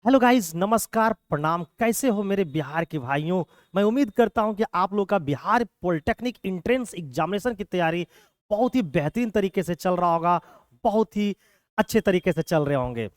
Hello guys, नमस्कार, प्रणाम। कैसे हो मेरे बिहार के भाइयों। मैं उम्मीद करता हूं कि आप लोग का बिहार पॉलिटेक्निक एंट्रेंस एग्जामिनेशन की तैयारी बहुत ही बेहतरीन तरीके से चल रहा होगा, बहुत ही अच्छे तरीके से चल रहे होंगे।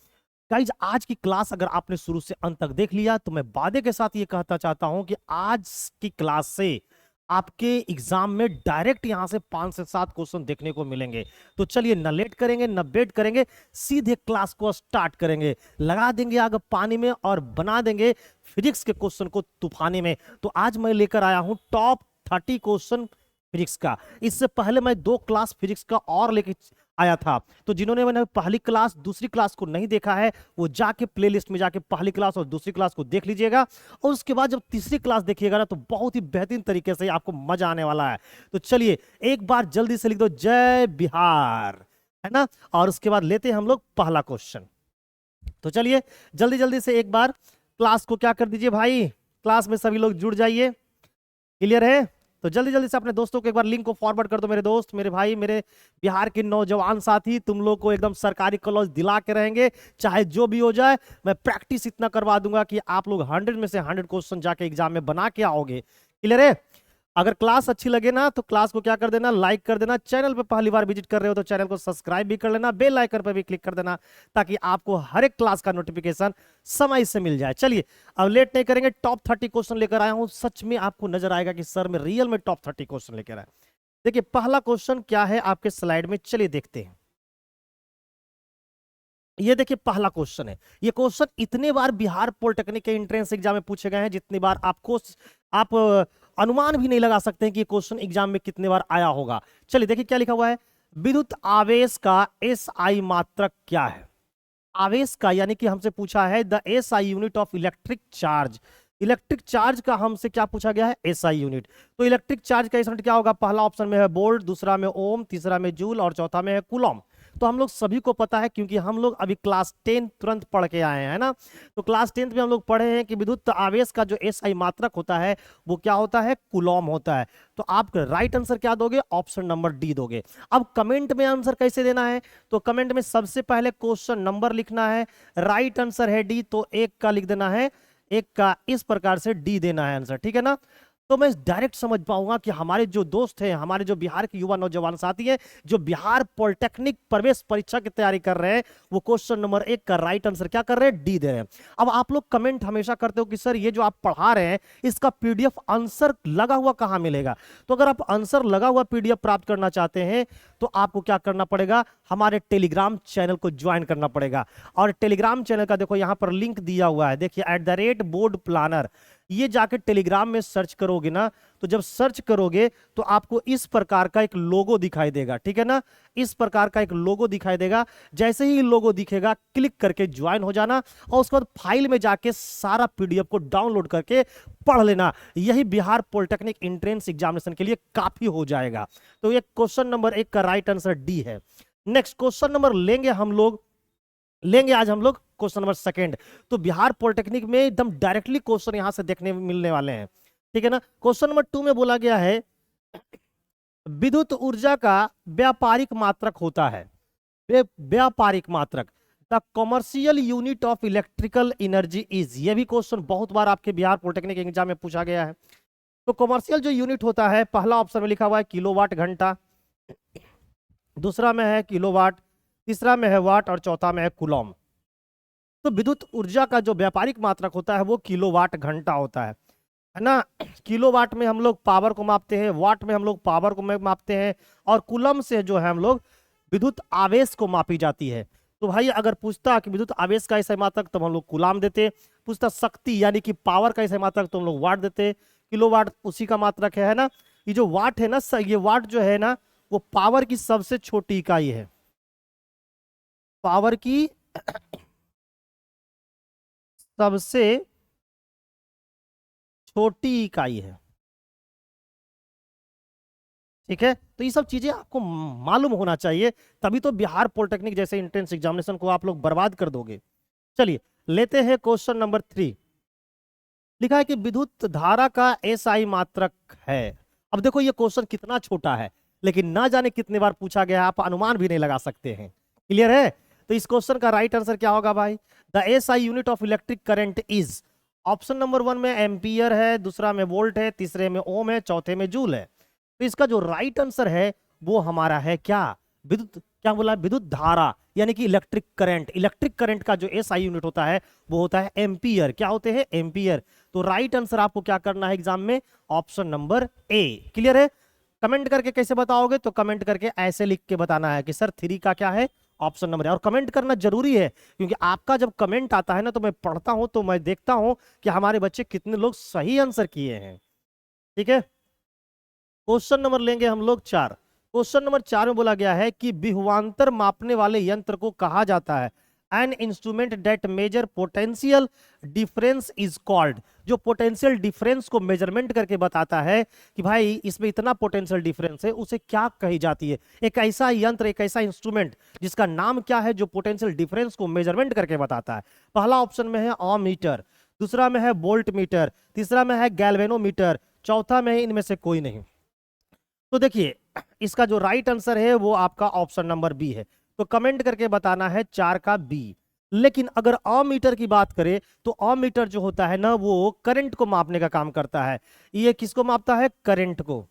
गाइज, आज की क्लास अगर आपने शुरू से अंत तक देख लिया तो मैं वादे के साथ ये कहना चाहता हूं कि आज की क्लास से आपके एग्जाम में डायरेक्ट यहां से 5 से 7 क्वेश्चन देखने को मिलेंगे। तो चलिए, न लेट करेंगे न वेट करेंगे, सीधे क्लास को स्टार्ट करेंगे। लगा देंगे आग पानी में और बना देंगे फिजिक्स के क्वेश्चन को तूफानी में। तो आज मैं लेकर आया हूं टॉप 30 क्वेश्चन फिजिक्स का। इससे पहले मैं 2 क्लास फिजिक्स का और लेके आया था। तो जिन्होंने मैंने पहली क्लास दूसरी क्लास को नहीं देखा है, वो जाके प्लेलिस्ट में जाके पहली क्लास और दूसरी क्लास को देख लीजिएगा। और उसके बाद जब तीसरी क्लास देखिएगा ना, तो बहुत ही बेहतरीन तरीके से आपको मजा आने वाला है। तो चलिए, एक बार जल्दी से लिख दो जय बिहार, है ना। और उसके बाद लेते हैं हम लोग पहला क्वेश्चन। तो चलिए, जल्दी जल्दी से एक बार क्लास को क्या कर दीजिए भाई, क्लास में सभी लोग जुड़ जाइए। क्लियर है? तो जल्दी जल्दी से अपने दोस्तों को एक बार लिंक को फॉरवर्ड कर दो। मेरे दोस्त, मेरे भाई, मेरे बिहार के नौजवान साथी, तुम लोग को एकदम सरकारी कॉलेज दिला के रहेंगे, चाहे जो भी हो जाए। मैं प्रैक्टिस इतना करवा दूंगा कि आप लोग 100 में से 100 क्वेश्चन जाके एग्जाम में बना के आओगे। क्लियर है? अगर क्लास अच्छी लगे ना तो क्लास को क्या कर देना, लाइक कर देना। चैनल पे पहली बार विजिट कर रहे हो तो चैनल को सब्सक्राइब भी कर लेना, बेल आइकन पर भी क्लिक कर देना, ताकि आपको हर एक क्लास का नोटिफिकेशन समय से मिल जाए। चलिए, अब लेट नहीं करेंगे, टॉप 30 क्वेश्चन लेकर आया हूं। सच में आपको नजर आएगा कि सर में रियल में टॉप 30 क्वेश्चन लेकर आया। देखिए, पहला क्वेश्चन क्या है आपके स्लाइड में, चलिए देखते हैं। ये देखिए, पहला क्वेश्चन है। ये क्वेश्चन इतने बार बिहार पॉलिटेक्निक के एंट्रेंस एग्जाम में पूछे गए हैं जितनी बार आपको आप अनुमान भी नहीं लगा सकते हैं कि ये क्वेश्चन एग्जाम में कितने बार आया होगा। चलिए देखिए क्या लिखा हुआ है। विद्युत आवेश का एसआई मात्रक क्या है। आवेश का यानी कि हमसे पूछा है the SI unit of electric charge. Electric charge का हमसे क्या पूछा गया है, एसआई यूनिट। तो इलेक्ट्रिक चार्ज का यूनिट क्या होगा, पहला ऑप्शन में है वोल्ट, दूसरा में ओम, तीसरा में जूल और चौथा में है कूलॉम। तो हम लोग सभी को पता है, क्योंकि हम लोग अभी क्लास 10 तुरंत पढ़ के आए हैं ना। तो क्लास 10 में हम लोग पढ़े हैं कि विद्युत आवेश का जो एसआई मात्रक होता है वो क्या होता है, कूलॉम होता है। तो आप राइट आंसर क्या दोगे, ऑप्शन नंबर डी दोगे। अब कमेंट में आंसर कैसे देना है, तो कमेंट में सबसे पहले क्वेश्चन नंबर लिखना है। राइट आंसर है डी, तो एक का लिख देना है, एक का इस प्रकार से डी देना है आंसर, ठीक है ना। तो मैं डायरेक्ट समझ पाऊंगा कि हमारे जो दोस्त हैं, हमारे जो बिहार के युवा नौजवान साथी हैं, जो बिहार पॉलिटेक्निक प्रवेश परीक्षा की तैयारी कर रहे हैं, वो क्वेश्चन नंबर 1 का राइट आंसर क्या कर रहे हैं, डी दे रहे हैं। अब आप लोग कमेंट हमेशा करते हो कि सर ये जो आप पढ़ा रहे हैं इसका पीडीएफ आंसर लगा हुआ कहां मिलेगा। तो अगर आप आंसर लगा हुआ पीडीएफ प्राप्त करना चाहते हैं तो आपको क्या करना पड़ेगा, हमारे टेलीग्राम चैनल को ज्वाइन करना पड़ेगा। और टेलीग्राम चैनल का देखो यहां पर लिंक दिया हुआ है, देखिए @बोर्ड प्लानर। ये जाके टेलीग्राम में सर्च करोगे ना, तो जब सर्च करोगे तो आपको इस प्रकार का एक लोगो दिखाई देगा, ठीक है ना। इस प्रकार का एक लोगो दिखाई देगा। जैसे ही लोगो दिखेगा क्लिक करके ज्वाइन हो जाना, और उसके बाद फाइल में जाके सारा पीडीएफ को डाउनलोड करके पढ़ लेना। यही बिहार पॉलिटेक्निक एंट्रेंस एग्जामिनेशन के लिए काफी हो जाएगा। तो ये क्वेश्चन नंबर 1 का राइट आंसर डी है। नेक्स्ट क्वेश्चन नंबर लेंगे आज हम लोग क्वेश्चन नंबर 2। तो बिहार पॉलिटेक्निक में एकदम डायरेक्टली क्वेश्चन यहां से देखने मिलने वाले हैं, ठीक है ना। क्वेश्चन नंबर 2 में बोला गया है विद्युत ऊर्जा का व्यापारिक मात्रक होता है। व्यापारिक मात्रक, the commercial unit of electrical energy is. ये भी क्वेश्चन बहुत बार आपके बिहार पॉलिटेक्निक एग्जाम में पूछा गया है। तो कॉमर्शियल जो यूनिट होता है, पहला ऑप्शन में लिखा हुआ है किलोवाट घंटा, दूसरा में है किलोवाट, तीसरा में है वाट और चौथा में है कूलॉम। तो विद्युत ऊर्जा का जो व्यापारिक मात्रक होता है वो किलोवाट घंटा होता है ना। किलोवाट में हम लोग पावर को मापते हैं, वाट में हम लोग पावर को मापते हैं, और कूलम से जो है हम लोग विद्युत आवेश को मापी जाती है। तो भाई अगर पूछता कि विद्युत आवेश का ऐसा मात्रक तो हम लोग कूलाम देते, पूछता शक्ति यानी कि पावर का ऐसा मात्रक तो हम लोग वाट देते। किलोवाट उसी का मात्रक है ना। ये जो वाट है ना, ये वाट जो है ना, वो पावर की सबसे छोटी इकाई है। पावर की सबसे छोटी इकाई है, ठीक है। तो ये सब चीजें आपको मालूम होना चाहिए, तभी तो बिहार पॉलिटेक्निक जैसे एंट्रेंस एग्जामिनेशन को आप लोग बर्बाद कर दोगे। चलिए लेते हैं क्वेश्चन नंबर 3। लिखा है कि विद्युत धारा का एसआई मात्रक है। अब देखो ये क्वेश्चन कितना छोटा है, लेकिन ना जाने कितने बार पूछा गया है, आप अनुमान भी नहीं लगा सकते हैं। क्लियर है? तो इस क्वेश्चन का राइट आंसर क्या होगा भाई? The SI unit of electric current is, option number 1 में एम्पियर है, दूसरा में वोल्ट है, तीसरे में ओम है, चौथे में जूल है। तो इसका जो राइट आंसर है वो हमारा है क्या? विद्युत, क्या बोला? विद्युत धारा, यानी कि इलेक्ट्रिक करंट। इलेक्ट्रिक करंट का जो एसआई यूनिट होता है वो होता है एम्पियर। क्या होते हैं? एम्पियर। तो राइट आंसर आपको क्या करना है एग्जाम में? ऑप्शन नंबर ए। क्लियर है? कमेंट करके कैसे बताओगे? तो कमेंट करके ऐसे लिख के बताना है कि सर 3 का क्या है? ऑप्शन नंबर है। और कमेंट करना जरूरी है, क्योंकि आपका जब कमेंट आता है ना तो मैं पढ़ता हूं, तो मैं देखता हूं कि हमारे बच्चे कितने लोग सही आंसर किए हैं। ठीक है, क्वेश्चन नंबर लेंगे हम लोग 4। क्वेश्चन नंबर 4 में बोला गया है कि विभवांतर मापने वाले यंत्र को कहा जाता है an instrument that measure potential difference is called. जो पोटेंशियल डिफरेंस को मेजरमेंट करके बताता है कि भाई इसमें इतना पोटेंशियल डिफरेंस है, उसे क्या कही जाती है? एक ऐसा यंत्र, एक ऐसा इंस्ट्रूमेंट जिसका नाम क्या है, जो पोटेंशियल डिफरेंस को मेजरमेंट करके बताता है। पहला ऑप्शन में है ओम मीटर, दूसरा में है वोल्ट मीटर, तीसरा में है गैल्वेनोमीटर, चौथा में है इनमें से कोई नहीं। तो देखिए, इसका जो राइट आंसर है वो आपका ऑप्शन नंबर बी है। तो कमेंट करके बताना है 4 का बी। लेकिन अगर ओम मीटर की बात करें तो ओम मीटर जो होता है ना, वो करंट को मापने का काम करता है। ये किसको मापता है? करंट को।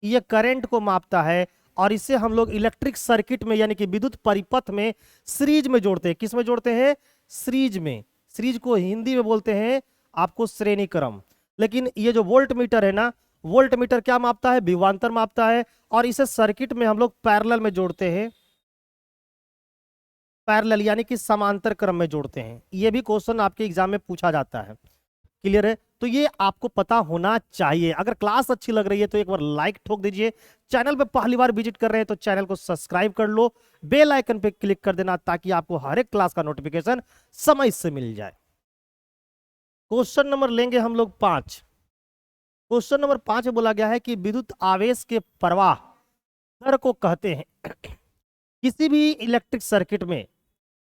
ये करंट को मापता है, और इसे हम लोग इलेक्ट्रिक सर्किट में, यानी कि विद्युत परिपथ में सीरीज में जोड़ते हैं। किस में जोड़ते हैं? सीरीज में। सीरीज को हिंदी में बोलते हैं आपको श्रेणी क्रम। लेकिन ये जो वोल्ट मीटर है ना, वोल्ट मीटर क्या मापता है? विभवांतर मापता है, और इसे सर्किट में हम लोग पैरेलल में जोड़ते हैं। पैरेलल यानी कि समांतर क्रम में जोड़ते हैं। ये भी क्वेश्चन आपके एग्जाम में पूछा जाता है। क्लियर है? तो ये आपको पता होना चाहिए। अगर क्लास अच्छी लग रही है तो एक बार लाइक ठोक दीजिए। चैनल पे पहली बार विजिट कर रहे हैं तो चैनल को सब्सक्राइब कर लो, बेल आइकन पे क्लिक कर देना, ताकि आपको हर एक क्लास का नोटिफिकेशन समय से मिल जाए। क्वेश्चन नंबर लेंगे हम लोग 5। क्वेश्चन नंबर 5 में बोला गया है कि विद्युत आवेश के प्रवाह दर को कहते हैं। किसी भी इलेक्ट्रिक सर्किट में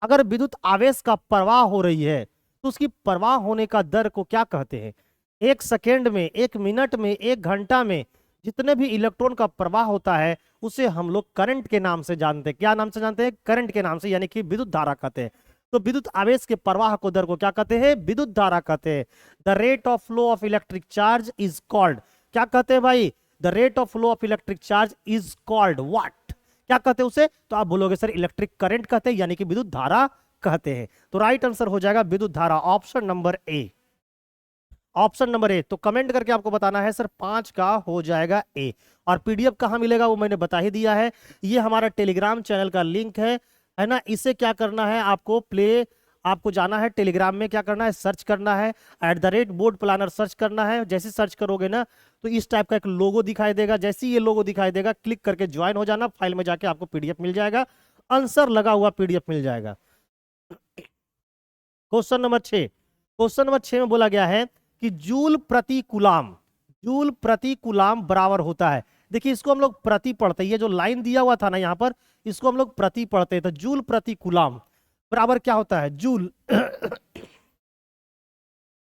अगर विद्युत आवेश का प्रवाह हो रही है तो उसकी प्रवाह होने का दर को क्या कहते हैं? 1 सेकेंड में, 1 मिनट में, 1 घंटा में जितने भी इलेक्ट्रॉन का प्रवाह होता है उसे हम लोग करंट के नाम से जानते हैं। क्या नाम से जानते हैं? करंट के नाम से, यानी कि विद्युत धारा कहते हैं। तो विद्युत आवेश के प्रवाह को, दर को क्या कहते हैं? विद्युत धारा कहते हैं। The rate of flow of electric charge is called, क्या कहते हैं भाई? The rate of flow of electric charge is called what? क्या कहते हैं उसे? तो आप बोलोगे सर इलेक्ट्रिक करंट कहते हैं, यानी कि विद्युत धारा कहते हैं। तो राइट आंसर हो जाएगा विद्युत धारा, ऑप्शन नंबर ए। ऑप्शन नंबर ए। तो कमेंट करके आपको बताना है सर 5 का हो जाएगा ए। और पीडीएफ कहां मिलेगा वो मैंने बता ही दिया है। ये हमारा टेलीग्राम चैनल का लिंक है ना। इसे क्या करना है आपको? आपको जाना है टेलीग्राम में, क्या करना है? सर्च करना है @बोर्ड प्लानर सर्च करना है। जैसे सर्च करोगे ना तो इस टाइप का एक लोगो दिखाई देगा। जैसे ही ये लोगो दिखाई देगा क्लिक करके ज्वाइन हो जाना। फाइल में जाके आपको पीडीएफ मिल जाएगा, आंसर लगा हुआ पीडीएफ मिल जाएगा। Question number 6। क्वेश्चन नंबर 6 में बोला गया है कि जूल प्रति कूलाम, जूल प्रति कूलाम बराबर होता है। देखिए इसको हम लोग प्रति पढ़ते हैं, ये जो लाइन दिया हुआ था ना यहाँ पर, इसको हम लोग प्रति पढ़ते हैं। तो जूल प्रति कूलाम बराबर क्या होता है? जूल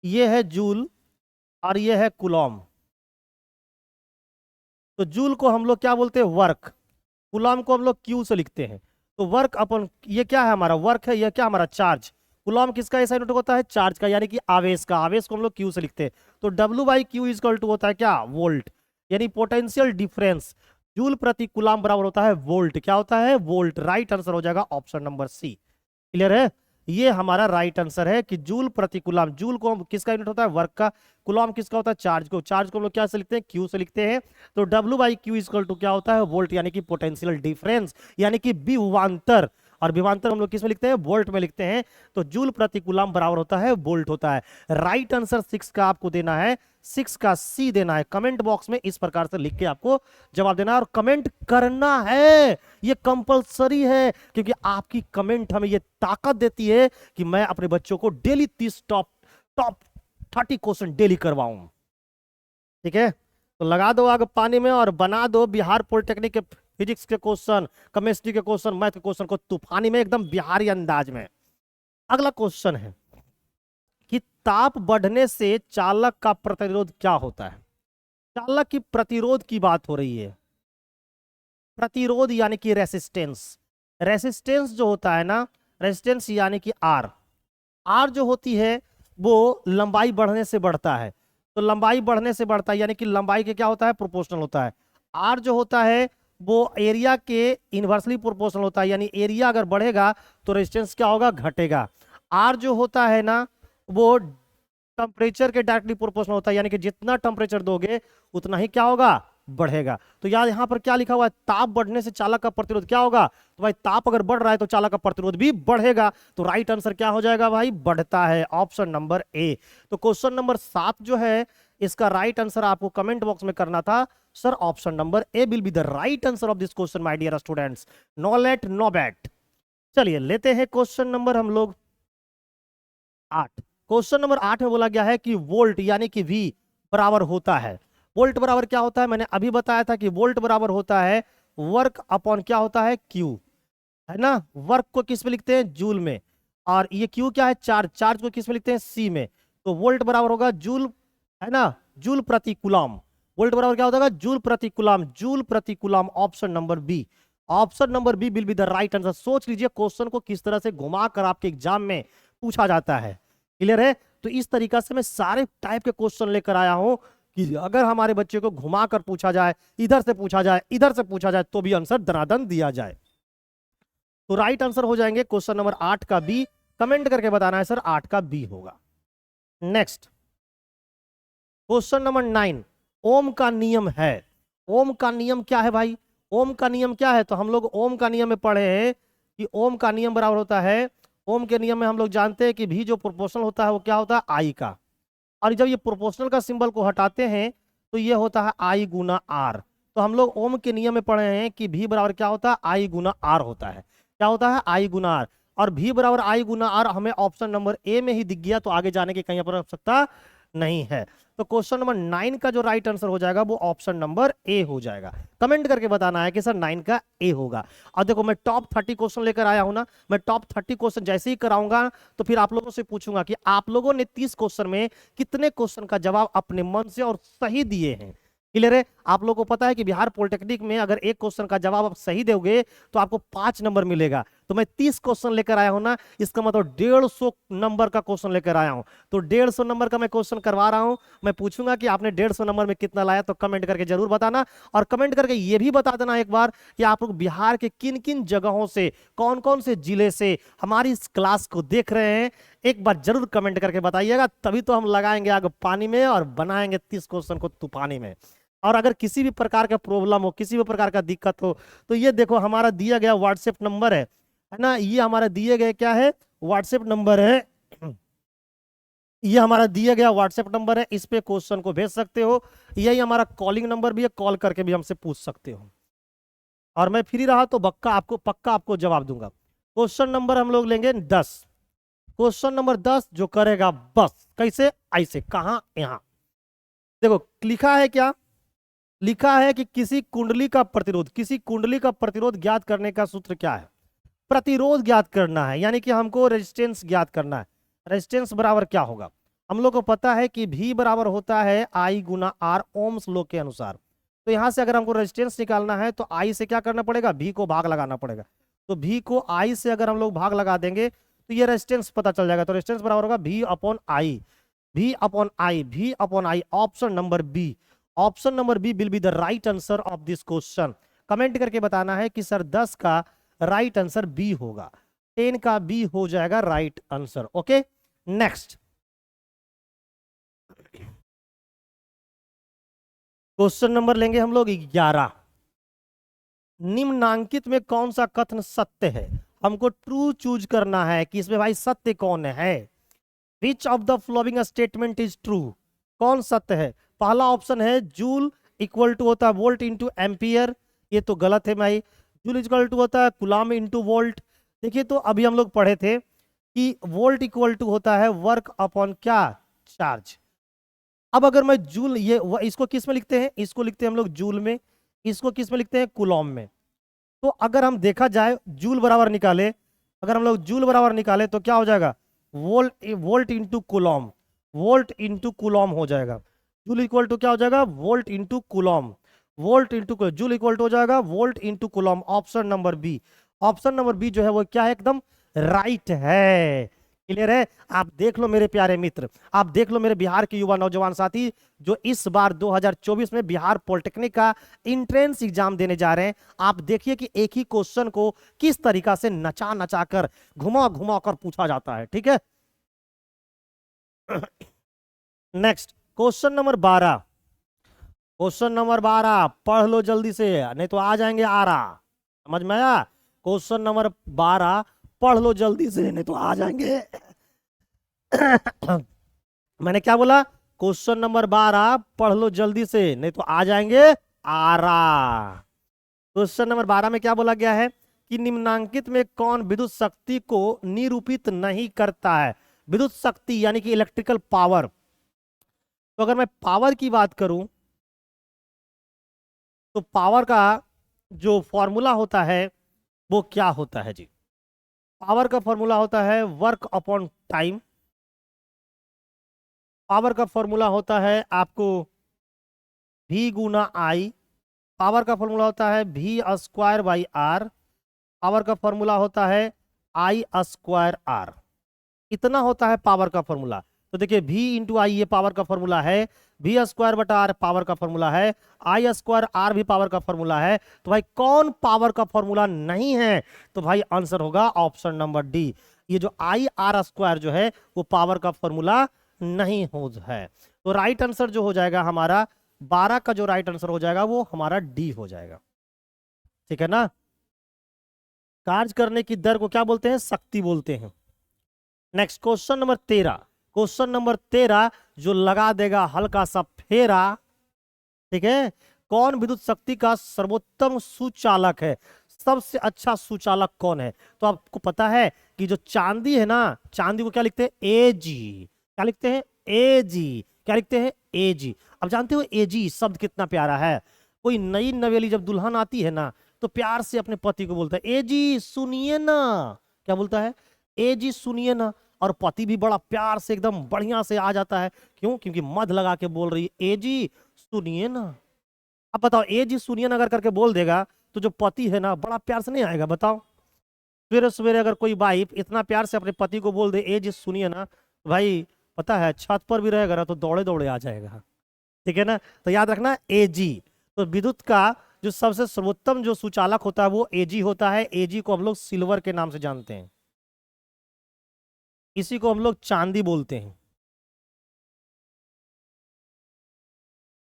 ये है जूल और ये है कूलॉम। तो जूल को हम लोग क्या बोलते हैं? वर्क। कूलॉम को हम लोग क्यू से लिखते हैं। तो वर्क अपन, ये क्या है हमारा? वर्क है। ये क्या हमारा? चार्ज। कूलॉम किसका ऐसा यूनिट होता है? चार्ज का, यानी कि आवेश का। आवेश को हम लोग क्यू से लिखते हैं। तो W/Q इक्वल टू होता है क्या? वोल्ट। यानी पोटेंशियल डिफरेंस जूल प्रति कूलॉम बराबर होता है वोल्ट। क्या होता है? वोल्ट। राइट आंसर हो जाएगा ऑप्शन नंबर सी। क्लियर है? ये हमारा राइट आंसर है कि जूल प्रति कूलॉम। जूल को किसका यूनिट होता है? वर्क का। कूलॉम किसका होता है? चार्ज को। चार्ज को हम लोग क्या से लिखते हैं? क्यू से लिखते हैं। तो W/Q इक्वल टू क्या होता है? वोल्ट, यानी कि पोटेंशियल डिफरेंस, यानी कि विभवांतर। और विभवांतर हम लोग किस में लिखते हैं? वोल्ट में लिखते हैं। तो जूल प्रति कूलॉम बराबर होता है वोल्ट होता है। राइट आंसर 6 का आपको देना है, 6 का सी देना है। कमेंट बॉक्स में इस प्रकार से लिख के आपको जवाब देना है, और कमेंट करना है। ये कंपलसरी है, क्योंकि आपकी कमेंट हमें ये ताकत देती है कि मैं अपने बच्चों को डेली 30 टॉप 30 क्वेश्चन डेली करवाऊं। ठीक है? तो लगा दो आग पानी में और बना दो बिहार पॉलिटेक्निक के फिजिक्स के क्वेश्चन, केमिस्ट्री के क्वेश्चन, मैथ के क्वेश्चन को तूफानी में, एकदम बिहारी अंदाज में। अगला क्वेश्चन है कि ताप बढ़ने से चालक का प्रतिरोध क्या होता है? चालक की प्रतिरोध की बात हो रही है। प्रतिरोध यानी कि रेसिस्टेंस। रेसिस्टेंस जो होता है ना, रेसिस्टेंस यानी कि आर, आर जो होती है वो लंबाई बढ़ने से बढ़ता है। तो लंबाई बढ़ने से बढ़ता है यानी कि लंबाई के क्या होता है, प्रोपोर्शनल होता है। आर जो होता है वो एरिया के इनवर्सली प्रोपोर्शनल होता है, यानी एरिया अगर बढ़ेगा तो रेजिस्टेंस क्या होगा, घटेगा। आर जो होता है ना वो टेम्परेचर के डायरेक्टली प्रोपोर्शनल होता है, यानी कि जितना टेम्परेचर दोगे उतना ही क्या होगा, बढ़ेगा। तो यार यहां पर क्या लिखा हुआ है, ताप बढ़ने से चालक का प्रतिरोध क्या होगा, तो भाई ताप अगर बढ़ रहा है तो चालक का प्रतिरोध भी बढ़ेगा। तो राइट आंसर क्या हो जाएगा भाई, बढ़ता है, ऑप्शन नंबर ए। तो क्वेश्चन नंबर 7 जो है इसका राइट आंसर आपको कमेंट बॉक्स में करना था sir, option number A will be the right answer of this question my dear students, no late no bat. चलिए लेते हैं क्वेश्चन नंबर हम लोग 8। क्वेश्चन नंबर 8 में बोला गया है कि वोल्ट यानी कि V बराबर होता है, वोल्ट बराबर क्या होता है, मैंने अभी बताया था कि वोल्ट बराबर होता है वर्क अपॉन क्या होता है, Q, है ना। वर्क को किस में लिखते हैं, जूल में, और ये Q क्या है, चार्ज, चार्ज को किस में लिखते हैं, C में। तो वोल्ट बराबर होगा जूल, है ना, जूल प्रति कूलम। वोल्ट बराबर क्या होता है, जूल प्रति कूलम, जूल प्रति coulomb, option number B. Option number B will be the right answer. सोच लीजिए क्वेश्चन को किस तरह से घुमाकर आपके एग्जाम में पूछा जाता है, क्लियर है। तो इस तरीका से मैं सारे टाइप के क्वेश्चन लेकर आया हूं कि अगर हमारे बच्चे को घुमाकर पूछा जाए, इधर से पूछा जाए, इधर से पूछा जाए, तो भी आंसर दनादन दिया जाए। तो राइट आंसर हो जाएंगे क्वेश्चन नंबर 8 का बी। कमेंट करके बताना है सर 8 का बी होगा। नेक्स्ट क्वेश्चन नंबर 9, ओम का नियम है। ओम का नियम क्या है भाई, ओम का नियम क्या है, तो हम लोग ओम का नियम में पढ़े हैं कि ओम का नियम बराबर होता है, ओम के नियम में हम लोग जानते हैं कि भी जो प्रोपोर्शनल होता है वो क्या होता है, आई का, और जब ये प्रोपोर्शनल का सिंबल को हटाते हैं तो ये होता है आई गुना आर। तो हम लोग ओम के नियम में पढ़े हैं कि भी बराबर क्या होता है, आई गुना आर होता है, क्या होता है, आई गुना आर। और भी बराबर आई गुना आर हमें ऑप्शन नंबर ए में ही दिख गया, तो आगे जाने की कहीं पर आवश्यकता नहीं है। तो क्वेश्चन नंबर 9 का जो राइट आंसर हो जाएगा वो ऑप्शन नंबर ए हो जाएगा। कमेंट करके बताना है कि सर 9 का ए होगा। और देखो मैं टॉप 30 क्वेश्चन लेकर आया हूं ना, मैं टॉप 30 क्वेश्चन जैसे ही कराऊंगा तो फिर आप लोगों से पूछूंगा कि आप लोगों ने 30 क्वेश्चन में कितने क्वेश्चन का जवाब अपने मन से और सही दिए हैं। क्लियर है। आप लोगों को पता है कि बिहार पॉलिटेक्निक में अगर एक क्वेश्चन का जवाब आप सही दोगे तो आपको 5 नंबर मिलेगा। तो मैं 30 क्वेश्चन लेकर आया हूं ना, इसका मतलब 150 नंबर का क्वेश्चन लेकर आया हूं। तो 150 नंबर का मैं क्वेश्चन करवा रहा हूं, मैं पूछूंगा कि आपने 150 नंबर में कितना लाया, तो कमेंट करके जरूर बताना। और कमेंट करके ये भी बता देना एक बार कि आप लोग बिहार के किन किन जगहों से, कौन कौन से जिले से हमारी इस क्लास को देख रहे हैं, एक बार जरूर कमेंट करके बताइएगा। तभी तो हम लगाएंगे आग पानी में और बनाएंगे 30 क्वेश्चन को तूफानी में। और अगर किसी भी प्रकार का प्रॉब्लम हो, किसी भी प्रकार का दिक्कत हो, तो ये देखो हमारा दिया गया व्हाट्सएप नंबर है ना, ये हमारा दिए गए क्या है, व्हाट्सएप नंबर है, ये हमारा दिया गया व्हाट्सएप नंबर है, इस पे क्वेश्चन को भेज सकते हो। यही हमारा कॉलिंग नंबर भी है, कॉल करके भी हमसे पूछ सकते हो, और मैं फ्री रहा तो पक्का आपको जवाब दूंगा। क्वेश्चन नंबर हम लोग लेंगे 10। क्वेश्चन नंबर 10 जो करेगा बस, कैसे, ऐसे, कहां, यहां देखो लिखा है क्या, लिखा है कि किसी कुंडली का प्रतिरोध, किसी कुंडली का प्रतिरोध ज्ञात करने का सूत्र क्या है, प्रतिरोध ज्ञात करना है, यानी कि हमको रेजिस्टेंस ज्ञात करना है। रेजिस्टेंस बराबर क्या होगा, हम लोग को पता है कि V बराबर होता है I Guna R Ohm's law के अनुसार। तो यहां से अगर हमको रेजिस्टेंस निकालना है तो I से क्या करना पड़ेगा, V को भाग लगाना पड़ेगा। तो V को I से अगर हम लोग भाग लगा देंगे तो ये रेजिस्टेंस पता चल जाएगा। तो रेजिस्टेंस बराबर होगा V upon I, V upon I, V upon I, option number B. Option number B will be the right answer of this question. Comment करके बताना है कि सर 10 का राइट आंसर बी होगा, 10 का बी हो जाएगा right answer. Okay next question number लेंगे हम लोग 11। निम्नांकित में कौन सा कथन सत्य है, हमको ट्रू चूज करना है कि इसमें भाई सत्य कौन है। Which of the following statement is true, कौन सत्य है। पहला ऑप्शन है जूल इक्वल टू होता है वोल्ट इंटू एम्पियर, ये तो गलत है भाई। जूल इक्वल टू होता है कुलाम इंटू वोल्ट। देखिए तो अभी हम लोग पढ़े थे कि वोल्ट इक्वल टू होता है वर्क अपॉन क्या, चार्ज। अब अगर मैं जूल, ये इसको किस में लिखते हैं, इसको लिखते हैं हम लोग जूल में, इसको किस में लिखते हैं, कुलॉम में। तो अगर हम देखा जाए जूल बराबर निकाले, अगर हम लोग जूल बराबर निकाले तो क्या हो जाएगा, volt into coulomb, volt into coulomb हो जाएगा। जूल इक्वल टू क्या हो जाएगा, volt into coulomb, volt into joule equal to हो जाएगा volt into coulomb, option number B. Option number B जो है वो क्या है, एकदम राइट है। क्लियर है? आप देख लो मेरे प्यारे मित्र, आप देख लो मेरे बिहार के युवा नौजवान साथी, जो इस बार 2024 में बिहार पॉलिटेक्निक का इंट्रेंस एग्जाम देने जा रहे हैं। आप देखिए कि एक ही क्वेश्चन को किस तरीका से नचा नचा कर, घुमा घुमा कर पूछा जाता है। ठीक है, next question number 12। Question number 12 पढ़ लो जल्दी से, नहीं तो आ जाएंगे आरा। समझ में आया? क्वेश्चन नंबर 12 पढ़ लो जल्दी से, नहीं तो आ जाएंगे मैंने क्या बोला? क्वेश्चन नंबर 12 पढ़ लो जल्दी से, नहीं तो आ जाएंगे आरा। क्वेश्चन नंबर 12 में क्या बोला गया है कि निम्नांकित में कौन विद्युत शक्ति को निरूपित नहीं करता है? विद्युत शक्ति यानी कि इलेक्ट्रिकल पावर। तो अगर मैं पावर की बात करूं तो पावर का जो फॉर्मूला होता है वो क्या होता है जी? पावर का फॉर्मूला होता है वर्क अपॉन टाइम। पावर का फॉर्मूला होता है आपको V गुना आई। पावर का फॉर्मूला होता है V square by R. Power का फॉर्मूला होता है I स्क्वायर आर। इतना होता है पावर का फॉर्मूला। तो देखिए V इंटू आई ये पावर का फॉर्मूला है, V स्क्वायर बटा आर पावर का फॉर्मूला है, I स्क्वायर आर भी पावर का फॉर्मूला है। तो भाई कौन पावर का फॉर्मूला नहीं है? तो भाई आंसर होगा ऑप्शन नंबर डी। ये जो आई आर स्क्वायर जो है वो पावर का फॉर्मूला नहीं हो है। तो राइट आंसर जो हो जाएगा हमारा 12 का जो राइट आंसर हो जाएगा वो हमारा डी हो जाएगा। ठीक है ना? कार्य करने की दर को क्या बोलते हैं? शक्ति बोलते हैं। Next question number 13। Question number 13 जो लगा देगा हल्का सा फेरा। ठीक है, कौन विद्युत शक्ति का सर्वोत्तम सुचालक है? सबसे अच्छा सुचालक कौन है? तो आपको पता है कि जो चांदी है ना, चांदी को क्या लिखते हैं? एजी। क्या लिखते हैं? एजी। क्या लिखते हैं? एजी। अब जानते हो एजी शब्द कितना प्यारा है। कोई नई नवेली जब दुल्हन आती है ना तो प्यार से अपने पति को बोलता है एजी सुनिए ना। क्या बोलता है? एजी सुनिए ना। और पति भी बड़ा प्यार से एकदम बढ़िया से आ जाता है। क्यों? क्योंकि मध लगा के बोल रही है एजी सुनिए ना। अब बताओ एजी सुनिए ना अगर करके बोल देगा तो जो पति है ना बड़ा प्यार से नहीं आएगा? बताओ, सवेरे सवेरे अगर कोई वाइफ इतना प्यार से अपने पति को बोल दे एजी सुनिए ना, तो भाई पता है छत पर भी रहेगा ना तो दौड़े दौड़े आ जाएगा। ठीक है ना? तो याद रखना एजी। तो विद्युत का जो सबसे सर्वोत्तम जो सुचालक होता है वो एजी होता है। एजी को हम लोग सिल्वर के नाम से जानते हैं, इसी को हम लोग चांदी बोलते हैं।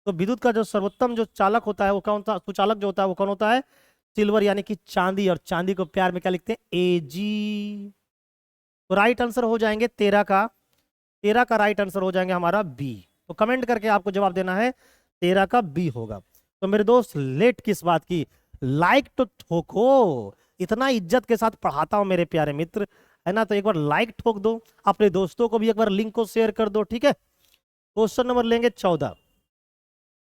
तो विद्युत का जो सर्वोत्तम जो चालक होता है वो कौन सा सुचालक जो होता है वो कौन होता है? सिल्वर यानी कि चांदी। और चांदी को प्यार में क्या लिखते हैं? एजी। तो राइट आंसर हो जाएंगे 13 का, 13 का राइट आंसर हो जाएंगे हमारा बी। तो कमेंट करके आपको जवाब देना है 13 का बी होगा। तो मेरे दोस्त लेट किस बात की, लाइक तो ठोको। इतना इज्जत के साथ पढ़ाता हूं मेरे प्यारे मित्र, है ना? तो एक बार लाइक ठोक दो, अपने दोस्तों को भी एक बार लिंक को शेयर कर दो। ठीक है, क्वेश्चन नंबर लेंगे 14।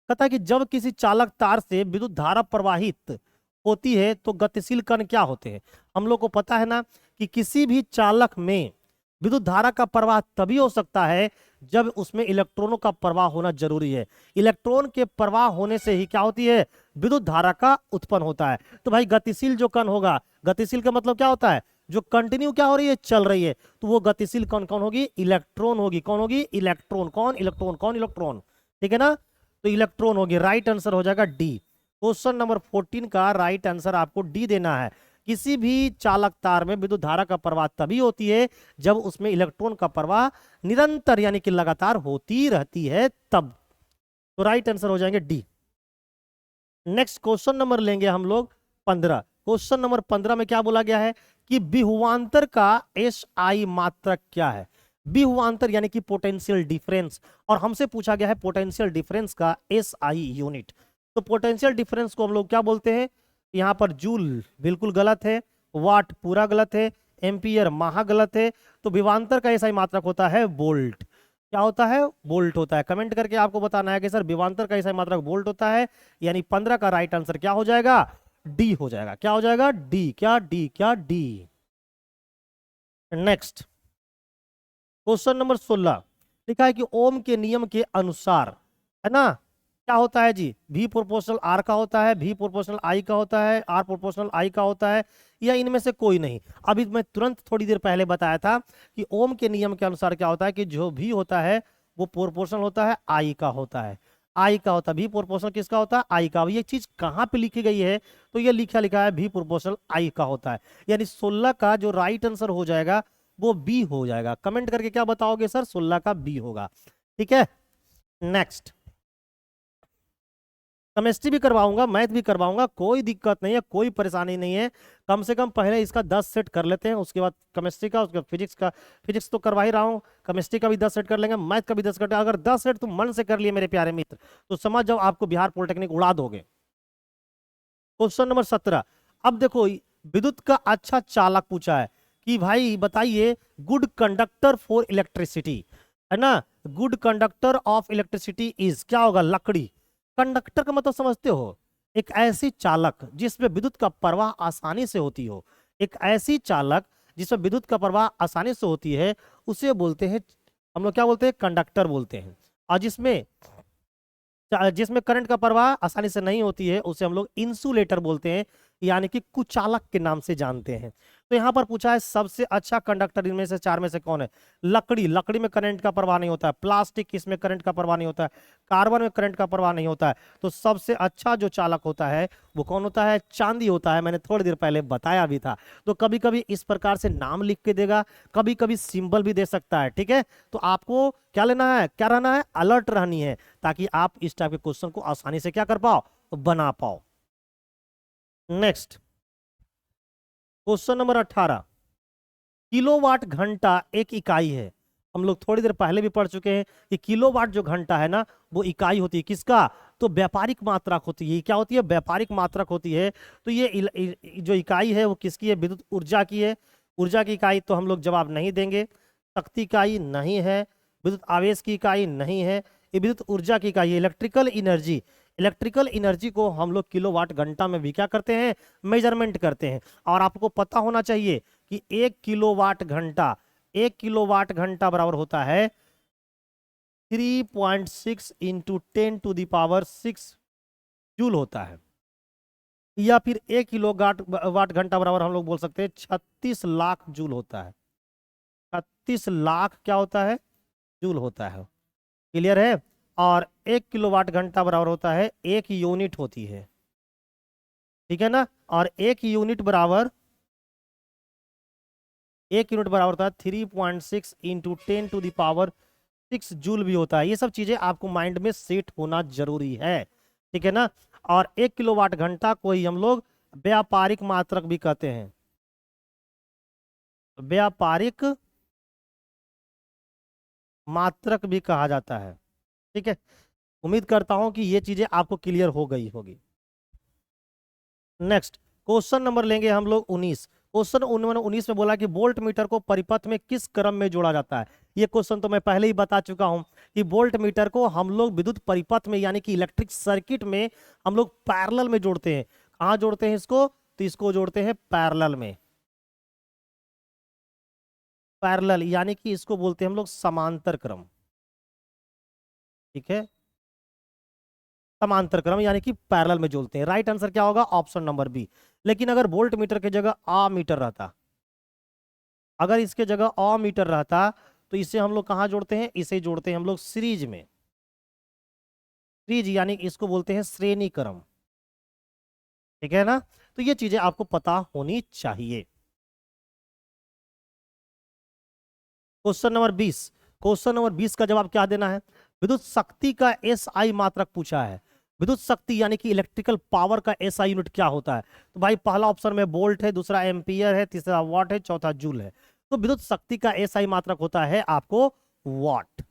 कहता है कि जब किसी चालक तार से विद्युत धारा प्रवाहित होती है तो गतिशील कण क्या होते हैं? हम लोग को पता है ना कि किसी भी चालक में विद्युत धारा का प्रवाह तभी हो सकता है जब उसमें इलेक्ट्रॉनों का प्रवाह होना जरूरी है। इलेक्ट्रॉन के प्रवाह होने से ही क्या होती है? विद्युत धारा का उत्पन्न होता है। तो भाई गतिशील जो कण होगा, गतिशील का मतलब क्या होता है? जो कंटिन्यू क्या हो रही है? चल रही है। तो वो गतिशील कण कौन होगी? इलेक्ट्रॉन होगी। कौन होगी? इलेक्ट्रॉन। कौन? इलेक्ट्रॉन। कौन? इलेक्ट्रॉन। ठीक है ना? तो इलेक्ट्रॉन होगी। राइट आंसर हो जाएगा डी। क्वेश्चन नंबर 14 का राइट आंसर आपको डी देना है। किसी भी चालक तार में विद्युत धारा का प्रवाह तभी होती है जब उसमें इलेक्ट्रॉन का प्रवाह निरंतर यानी कि लगातार होती रहती है तब। तो राइट आंसर हो जाएंगे डी। नेक्स्ट क्वेश्चन नंबर लेंगे हम लोग 15। क्वेश्चन नंबर 15 में क्या बोला गया है कि विभवांतर का एस आई मात्रक क्या है? विभवांतर यानी कि पोटेंशियल डिफरेंस, और हमसे पूछा गया है पोटेंशियल डिफरेंस का एस आई यूनिट। तो पोटेंशियल डिफरेंस को हम लोग क्या बोलते हैं? यहाँ पर जूल बिल्कुल गलत है, वाट पूरा गलत है, एम्पियर महा गलत है। तो विभवांतर का एसआई मात्रक होता है वोल्ट। क्या होता है? वोल्ट होता है। कमेंट करके आपको बताना है कि सर विभवांतर का एसआई मात्रक वोल्ट होता है। यानी 15 का राइट आंसर क्या हो जाएगा? डी हो जाएगा। क्या हो जाएगा? डी। क्या डी? क्या डी? नेक्स्ट क्वेश्चन नंबर 16 लिखा है कि ओम के नियम के अनुसार, है ना, क्या होता है जी? V प्रोपोर्शनल R का होता है, V प्रोपोर्शनल I का होता है, R प्रोपोर्शनल I का होता है, या इनमें से कोई नहीं। अभी मैं तुरंत थोड़ी देर पहले बताया था कि ओम के नियम के अनुसार क्या होता है कि जो भी होता है वो प्रोपोर्शनल होता है आई का होता है। आई का होता है, भी प्रोपोर्शनल किसका होता है? आई का। ये चीज कहाँ पे लिखी गई है? तो ये लिखा लिखा है भी प्रोपोर्शनल आई का होता है। यानी 16 का जो राइट आंसर हो जाएगा वो बी हो जाएगा। कमेंट करके क्या बताओगे सर? 16 का बी होगा। ठीक है, नेक्स्ट। केमिस्ट्री भी करवाऊंगा, मैथ भी करवाऊंगा, कोई दिक्कत नहीं है, कोई परेशानी नहीं है। कम से कम पहले इसका 10 सेट कर लेते हैं, उसके बाद केमिस्ट्री का, उसके बाद फिजिक्स का। फिजिक्स तो करवा ही रहा हूँ, केमिस्ट्री का भी 10 सेट कर लेंगे, मैथ का भी 10 सेट। अगर 10 सेट तुम मन से कर लिए मेरे प्यारे मित्र, तो समझ जाओ आपको बिहार पॉलिटेक्निक उड़ा दोगे। Question number 17। अब देखो, विद्युत का अच्छा चालक पूछा है कि भाई बताइए, गुड कंडक्टर फॉर इलेक्ट्रिसिटी, है ना, good conductor of electricity is, क्या होगा? लकड़ी। कंडक्टर का मतलब समझते हो? एक ऐसी चालक जिसमें विद्युत का प्रवाह आसानी से होती हो। एक ऐसी चालक जिसमें विद्युत का प्रवाह आसानी से होती है, उसे बोलते हैं हम लोग, क्या बोलते हैं? कंडक्टर बोलते हैं। और जिसमें जिसमें करंट का प्रवाह आसानी से नहीं होती है, उसे हम लोग इंसुलेटर बोलते हैं, यानी कि कुचालक के नाम से जानते हैं। तो यहां पर पूछा है सबसे अच्छा कंडक्टर इनमें से चार में से कौन है? लकड़ी। लकड़ी में करंट का प्रवाह नहीं होता है। प्लास्टिक, इसमें करंट का प्रवाह नहीं होता है। कार्बन में करंट का प्रवाह नहीं होता है। तो सबसे अच्छा जो चालक होता है वो कौन होता है? चांदी होता है। मैंने थोड़ी देर पहले बताया भी था। तो कभी कभी इस प्रकार से नाम लिख के देगा, कभी कभी सिंबल भी दे सकता है। ठीक है, तो आपको क्या लेना है, क्या रहना है? अलर्ट रहनी है, ताकि आप इस टाइप के क्वेश्चन को आसानी से क्या कर पाओ? तो बना पाओ। Next, question number 18। किलोवाट घंटा एक इकाई है। हम लोग थोड़ी देर पहले भी पढ़ चुके हैं कि किलोवाट जो घंटा है ना, वो इकाई होती है किसका? तो व्यापारिक मात्रक होती है। क्या होती है? व्यापारिक मात्रक होती है। तो ये जो इकाई है वो किसकी है? विद्युत ऊर्जा की है। ऊर्जा की इकाई तो हम लोग जवाब नहीं देंगे। शक्ति इकाई नहीं है। विद्युत आवेश की इकाई नहीं है। ये विद्युत ऊर्जा की इकाई है, इलेक्ट्रिकल एनर्जी। इलेक्ट्रिकल एनर्जी को हम लोग किलोवाट घंटा में भी क्या करते हैं? मेजरमेंट करते हैं। और आपको पता होना चाहिए कि 1 किलोवाट घंटा बराबर होता है 3.6 इंटू 10⁶ जूल होता है। या फिर 1 किलोवाट घंटा बराबर हम लोग बोल सकते हैं 36 लाख जूल होता है। 36 लाख क्या होता है? जूल होता है। क्लियर है? और 1 किलोवाट घंटा बराबर होता है 1 यूनिट होती है। ठीक है ना? और 1 यूनिट बराबर होता है 3.6 इंटू 10⁶ जूल भी होता है। ये सब चीजें आपको माइंड में सेट होना जरूरी है। ठीक है ना? और 1 किलोवाट घंटा को ही हम लोग व्यापारिक मात्रक भी कहते हैं। व्यापारिक मात्रक भी कहा जाता है। ठीक है, उम्मीद करता हूं कि ये चीजें आपको क्लियर हो गई होगी। नेक्स्ट, क्वेश्चन नंबर लेंगे हम लोग 19। क्वेश्चन 19 में बोला कि वोल्ट मीटर को परिपथ में किस क्रम में जोड़ा जाता है। ये क्वेश्चन तो मैं पहले ही बता चुका हूं कि वोल्ट मीटर को हम लोग विद्युत परिपथ में, यानी कि इलेक्ट्रिक सर्किट में हम लोग पैरेलल में जोड़ते हैं। कहां जोड़ते हैं इसको? तो इसको जोड़ते हैं पैरेलल में। पैरेलल यानी कि इसको बोलते हैं हम लोग समांतर क्रम। ठीक है, समांतर क्रम यानी कि पैरेलल में जोड़ते हैं। राइट आंसर क्या होगा? Option number B. लेकिन अगर वोल्ट मीटर की जगह आ मीटर रहता, अगर इसके जगह अ मीटर रहता, तो इसे हम लोग कहाँ जोड़ते हैं? इसे जोड़ते हैं हम लोग सीरीज में। सीरीज यानी कि इसको बोलते हैं श्रेणी क्रम। ठीक है ना? तो ये चीजें आपको पता होनी चाहिए। Question number 20। क्वेश्चन नंबर 20 का जवाब क्या देना है? विद्युत शक्ति का एस आई मात्रक पूछा है। विद्युत शक्ति यानी कि इलेक्ट्रिकल पावर का एस आई यूनिट क्या होता है? तो भाई पहला ऑप्शन में वोल्ट है, दूसरा एम्पियर है, तीसरा वॉट है, चौथा जूल है। तो विद्युत शक्ति का एस आई मात्रक होता है आपको वॉट,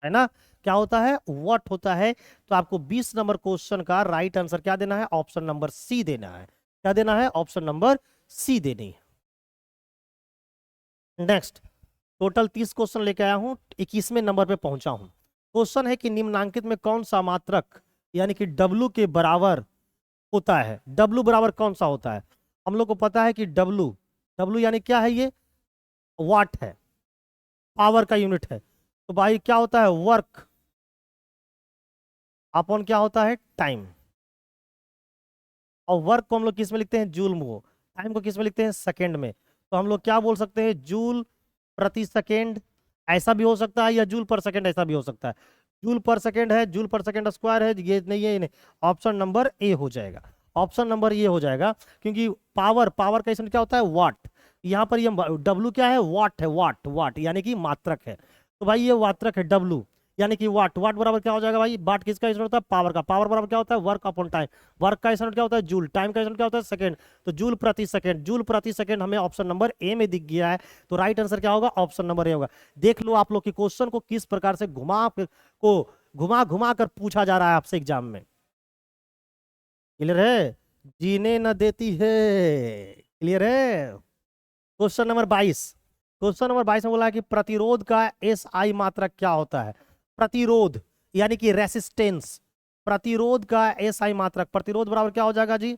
है ना? क्या होता है? वॉट होता है। तो आपको 20 नंबर क्वेश्चन का राइट आंसर क्या देना है? ऑप्शन नंबर सी देना है। क्या देना है? ऑप्शन नंबर सी देनी है। नेक्स्ट, टोटल 30 क्वेश्चन लेके आया हूं, 21वें नंबर पे पहुंचा हूं। क्वेश्चन है कि निम्नांकित में कौन सा मात्रक यानी कि W के बराबर होता है? W बराबर कौन सा होता है? हम लोग को पता है कि W यानी क्या है? ये वाट है, पावर का यूनिट है। तो भाई क्या होता है? वर्क अपॉन क्या होता है? टाइम। और वर्क को हम लोग किस में लिखते हैं? जूल में। टाइम को किस में लिखते हैं, सेकेंड में। तो हम लोग क्या बोल सकते हैं, जूल प्रति सेकेंड ऐसा भी हो सकता है, या जूल पर सेकेंड ऐसा भी हो सकता है। जूल पर सेकेंड है, जूल पर सेकेंड स्क्वायर है, ये नहीं है, ये नहीं। ऑप्शन नंबर ए हो जाएगा, ऑप्शन नंबर ये हो जाएगा। क्योंकि पावर, पावर का इसमें क्या होता है, वाट। यहाँ पर ये डब्लू क्या है, वाट है, वाट, वाट यानी कि मात्रक है। तो भाई ये मात्रक है डब्लू यानी कि वाट। वाट बराबर क्या हो जाएगा भाई, वाट किसका यूनिट होता है, पावर का। पावर बराबर क्या होता है, वर्क अपॉन टाइम। वर्क का यूनिट क्या होता है, जूल। टाइम का यूनिट क्या होता है, सेकंड। तो जूल प्रति सेकंड, जूल प्रति सेकंड हमें ऑप्शन नंबर ए में दिख गया है। तो राइट आंसर क्या होगा, ऑप्शन नंबर ए होगा। देख लो आप लोग के क्वेश्चन को किस प्रकार से घुमा घुमा कर पूछा जा रहा है आपसे एग्जाम में। क्लियर है, जीने न देती है। क्लियर है। क्वेश्चन नंबर 22, क्वेश्चन नंबर 22 में बोला है कि प्रतिरोध का एस आई मात्रक क्या होता है। प्रतिरोध यानी कि रेसिस्टेंस, प्रतिरोध का एस आई मात्रक, प्रतिरोध बराबर क्या हो जाएगा जी,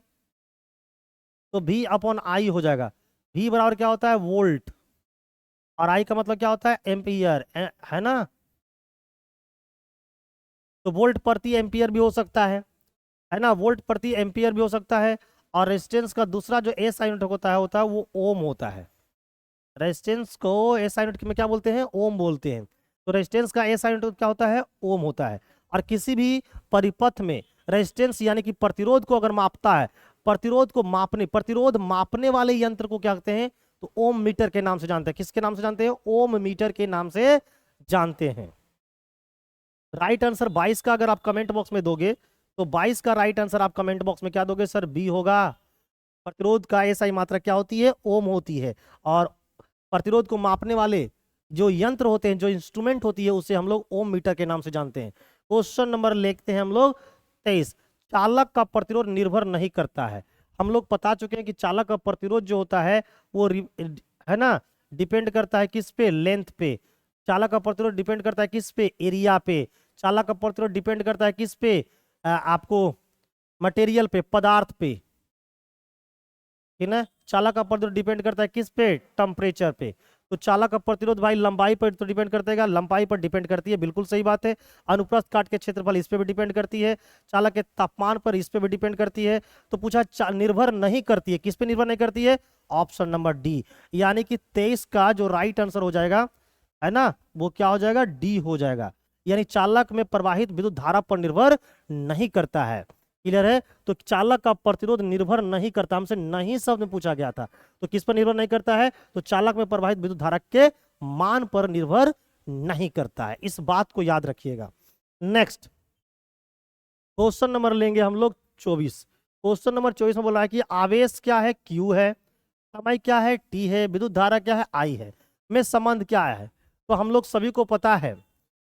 तो V अपॉन आई हो जाएगा। V बराबर क्या होता है, वोल्ट, और आई का मतलब क्या होता है, एम्पियर, है ना। तो वोल्ट प्रति एम्पियर भी हो सकता है ना, वोल्ट प्रति एम्पियर भी हो सकता है। और रेजिस्टेंस का दूसरा जो एस आई यूनिट होता है वो ओम होता है। रेजिस्टेंस को एस आई यूनिट में क्या बोलते हैं, ओम बोलते हैं। तो रेजिस्टेंस का एस आई यूनिट क्या होता है, ओम होता है। और किसी भी परिपथ में रेजिस्टेंस यानी कि प्रतिरोध को अगर मापता है, प्रतिरोध को मापने, प्रतिरोध मापने वाले यंत्र को क्या कहते हैं, तो ओम मीटर के नाम से जानते हैं। किसके नाम से जानते हैं, ओम मीटर के नाम से जानते हैं। राइट आंसर 22 का अगर आप कमेंट बॉक्स में दोगे, तो 22 का राइट आंसर आप कमेंट बॉक्स में क्या दोगे, सर बी होगा। प्रतिरोध का एसआई मात्रा क्या होती है, ओम होती है। और प्रतिरोध को मापने वाले जो यंत्र होते हैं, जो इंस्ट्रूमेंट होती है, उसे हम लोग ओम मीटर के नाम से जानते हैं। क्वेश्चन नंबर लिखते हैं हम लोग 23, चालक का प्रतिरोध निर्भर नहीं करता है। हम लोग बता चुके हैं कि चालक का प्रतिरोध जो होता है वो है ना, डिपेंड करता है किस पे, लेंथ पे। चालक का प्रतिरोध डिपेंड करता है किस पे, एरिया पे। चालक का प्रतिरोध डिपेंड करता है किस पे, आपको मटेरियल पे, पदार्थ पे, ठीक है। चालक का प्रतिरोध डिपेंड करता है किस पे, टेम्परेचर पे। तो चालक का प्रतिरोध भाई लंबाई पर तो डिपेंड करता है, लंबाई पर डिपेंड करती है, बिल्कुल सही बात है। अनुप्रस्थ काट के क्षेत्रफल इस पे भी डिपेंड करती है। चालक के तापमान पर इस पे भी डिपेंड करती है। तो पूछा निर्भर नहीं करती है, किस पे निर्भर नहीं करती है, ऑप्शन नंबर डी। यानी कि 23 का जो राइट आंसर हो जाएगा, है ना, वो क्या हो जाएगा, डी हो जाएगा। यानी चालक में प्रवाहित विद्युत धारा पर निर्भर नहीं करता है। क्लियर है। तो चालक का प्रतिरोध निर्भर नहीं करता, हमसे नहीं शब्द में पूछा गया था। तो किस पर निर्भर नहीं करता है, तो चालक में प्रवाहित विद्युत धारा के मान पर निर्भर नहीं करता है। इस बात को याद रखिएगा। नेक्स्ट क्वेश्चन नंबर लेंगे हम लोग 24। क्वेश्चन नंबर 24 में बोला है कि आवेश क्या है, Q है, समय क्या है, T है, विद्युत धारा क्या है, I है, में संबंध क्या है। तो हम लोग सभी को पता है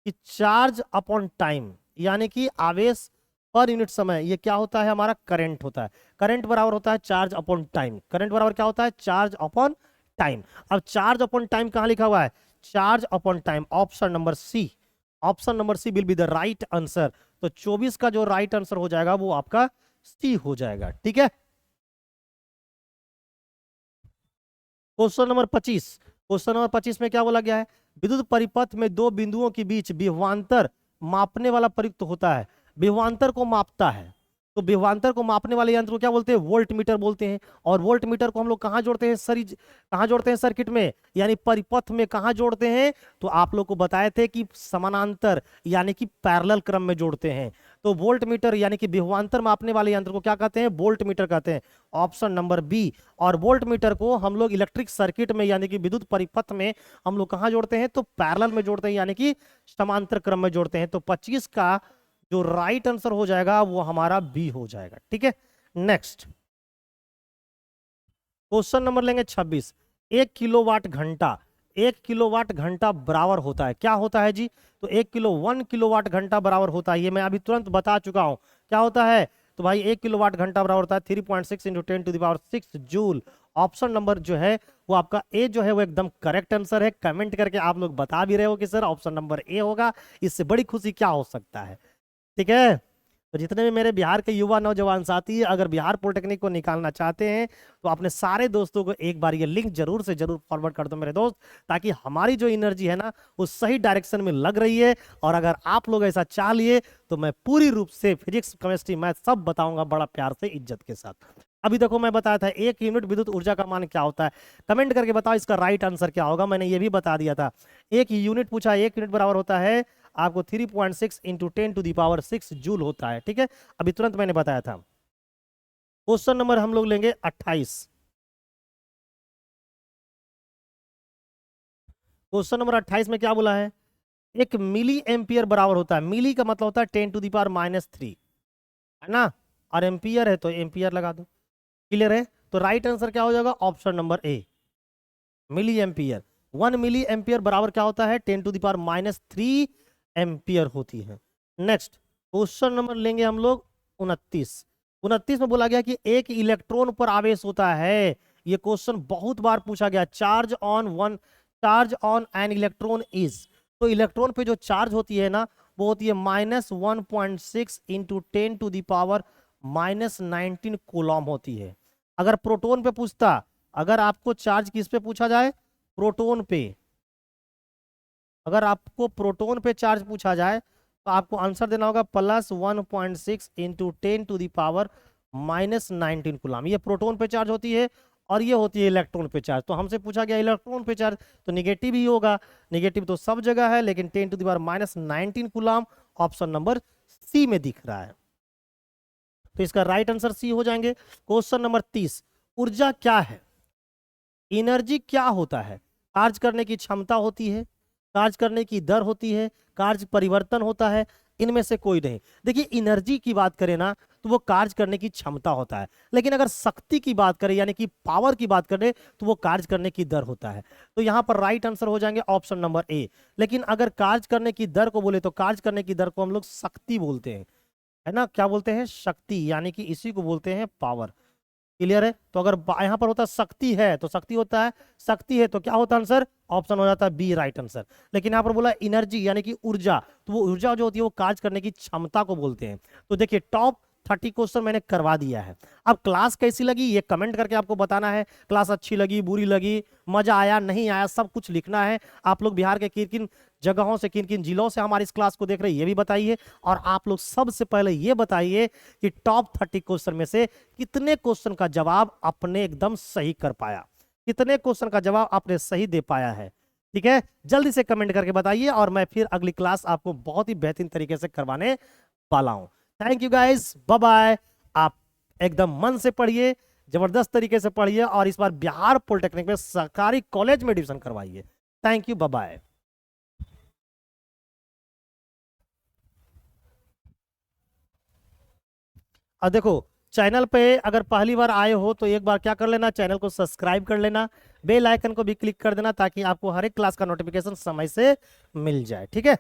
कि चार्ज अपॉन टाइम यानी कि आवेश पर यूनिट समय, ये क्या होता है, हमारा करंट होता है। करंट बराबर होता है चार्ज अपॉन टाइम। करंट बराबर क्या होता है, चार्ज अपॉन टाइम। अब चार्ज अपॉन टाइम कहां लिखा हुआ है, charge upon time, option number C. Option number C will be the right answer. तो 24 का जो राइट आंसर हो जाएगा वो आपका सी हो जाएगा। ठीक है। क्वेश्चन नंबर 25, क्वेश्चन नंबर 25 में क्या बोला गया है, विद्युत परिपथ में दो बिंदुओं के बीच विभवांतर मापने वाला प्रयुक्त होता है। विभवांतर को मापता है, तो विभवांतर को मापने वाले यंत्र को क्या बोलते हैं, वोल्ट मीटर बोलते हैं। और वोल्ट मीटर को हम लोग कहां जोड़ते हैं, कहां जोड़ते हैं, सर्किट में, यानी परिपथ में कहां जोड़ते हैं, तो आप लोग को बताए थे कि समानांतर यानी कि पैरेलल क्रम में जोड़ते हैं। तो वोल्ट मीटर यानी कि विभवांतर मापने वाले यंत्र को क्या कहते हैं, वोल्ट मीटर कहते हैं, ऑप्शन नंबर बी। और वोल्ट मीटर को हम लोग इलेक्ट्रिक सर्किट में यानी कि विद्युत परिपथ में हम लोग कहां जोड़ते हैं, तो पैरेलल में जोड़ते हैं यानी कि समांतर क्रम में जोड़ते हैं। तो 25 का जो राइट आंसर हो जाएगा वो हमारा बी हो जाएगा। ठीक है। नेक्स्ट क्वेश्चन नंबर लेंगे 26। 1 किलोवाट घंटा बराबर होता है, क्या होता है जी, तो 1 किलोवाट घंटा बराबर होता है। ये मैं अभी तुरंत बता चुका हूं क्या होता है। तो भाई 1 किलोवाट घंटा बराबर होता है 3.6 × 10⁶ जूल। ऑप्शन नंबर जो है वो आपका ए जो है वो एकदम करेक्ट आंसर है। कमेंट करके आप लोग बता भी रहे हो कि सर ऑप्शन नंबर ए होगा, इससे बड़ी खुशी क्या हो सकता है। ठीक है। तो जितने भी मेरे बिहार के युवा नौजवान साथी अगर बिहार पॉलिटेक्निक को निकालना चाहते हैं तो अपने सारे दोस्तों को एक बार ये लिंक जरूर से जरूर फॉरवर्ड कर दो मेरे दोस्त, ताकि हमारी जो एनर्जी है ना वो सही डायरेक्शन में लग रही है। और अगर आप लोग ऐसा चाह लिए तो मैं पूरी रूप से फिजिक्स, केमिस्ट्री, मैथ सब बताऊंगा बड़ा प्यार से, इज्जत के साथ। अभी देखो मैं बताया था 1 यूनिट विद्युत ऊर्जा का मान क्या होता है। कमेंट करके बताओ इसका राइट आंसर क्या होगा। मैंने ये भी बता दिया था। 1 यूनिट पूछा, 1 यूनिट बराबर होता है आपको 3.6 इंटू 10⁶ जूल होता है। ठीक है, अभी तुरंत मैंने बताया था। क्वेश्चन नंबर हम लोग लेंगे 28। क्वेश्चन नंबर 28 में क्या बोला है, 1 मिली एम्पियर बराबर होता है, मिली का मतलब होता है 10⁻³ है ना, और एम्पियर है तो एम्पियर लगा दो। क्लियर है, तो राइट आंसर क्या हो जाएगा, option number A, milliampere. 1 milliampere बराबर क्या होता है, 10⁻³ एम्पियर होती है। नेक्स्ट क्वेश्चन नंबर लेंगे हम लोग 29। 29 में बोला गया कि एक इलेक्ट्रॉन पर आवेश होता है। ये क्वेश्चन बहुत बार पूछा गया। Charge on an electron is, तो इलेक्ट्रॉन पे जो चार्ज होती है ना वो होती है -1.6 इंटू 10⁻⁻19 कूलम होती है। अगर प्रोटॉन पे पूछता, अगर आपको चार्ज किस पे पूछा जाए, प्रोटॉन पे, अगर आपको प्रोटॉन पे चार्ज पूछा जाए तो आपको आंसर देना होगा +1.6 इंटू 10⁻⁻19 कूलम। ये प्रोटॉन पे चार्ज होती है और ये होती है इलेक्ट्रॉन पे चार्ज। तो हमसे पूछा गया इलेक्ट्रॉन पे चार्ज, तो निगेटिव ही होगा। निगेटिव तो सब जगह है, लेकिन 10⁻⁻19 कूलम ऑप्शन नंबर सी में दिख रहा है। तो इसका राइट आंसर सी हो जाएंगे। क्वेश्चन नंबर 30, ऊर्जा क्या है, एनर्जी क्या होता है। कार्य करने की क्षमता होती है, कार्य करने की दर होती है, कार्य परिवर्तन होता है, इनमें से कोई नहीं। देखिए एनर्जी की बात करें ना तो वो कार्य करने की क्षमता होता है, लेकिन अगर शक्ति की बात करें यानी कि पावर की बात करें तो वो कार्य करने की दर होता है। तो यहाँ पर राइट आंसर हो जाएंगे ऑप्शन नंबर ए। लेकिन अगर कार्य करने की दर को बोले तो कार्य करने की दर को हम लोग शक्ति बोलते हैं, है ना, क्या बोलते हैं, शक्ति, यानी कि इसी को बोलते हैं पावर। क्लियर है, तो अगर यहाँ पर होता शक्ति है तो शक्ति होता है, शक्ति है तो क्या होता है आंसर, ऑप्शन हो जाता है बी राइट आंसर। लेकिन यहाँ पर बोला एनर्जी यानी कि ऊर्जा, तो वो ऊर्जा जो होती है वो कार्य करने की क्षमता को बोलते हैं। तो देखिए टॉप 30 क्वेश्चन मैंने करवा दिया है। अब क्लास कैसी लगी ये कमेंट करके आपको बताना है। क्लास अच्छी लगी, बुरी लगी, मजा आया, नहीं आया, सब कुछ लिखना है। आप लोग बिहार के किन किन जगहों से, किन किन जिलों से हमारी इस क्लास को देख रहे हैं ये भी बताइए। और आप लोग सबसे पहले ये बताइए कि टॉप 30 क्वेश्चन में से कितने क्वेश्चन का जवाब आपने एकदम सही कर पाया, कितने क्वेश्चन का जवाब आपने सही दे पाया है। ठीक है, जल्दी से कमेंट करके बताइए और मैं फिर अगली क्लास आपको बहुत ही बेहतरीन तरीके से करवाने वाला हूं। Thank you guys, bye bye. आप एकदम मन से पढ़िए, जबरदस्त तरीके से पढ़िए और इस बार बिहार पॉलिटेक्निक में सरकारी कॉलेज में एडमिशन करवाइए। Thank you, bye bye. और देखो चैनल पे अगर पहली बार आए हो तो एक बार क्या कर लेना, चैनल को सब्सक्राइब कर लेना, बेल आइकन को भी क्लिक कर देना ताकि आपको हर एक क्लास का नोटिफिकेशन समय से मिल जाए। ठीक है।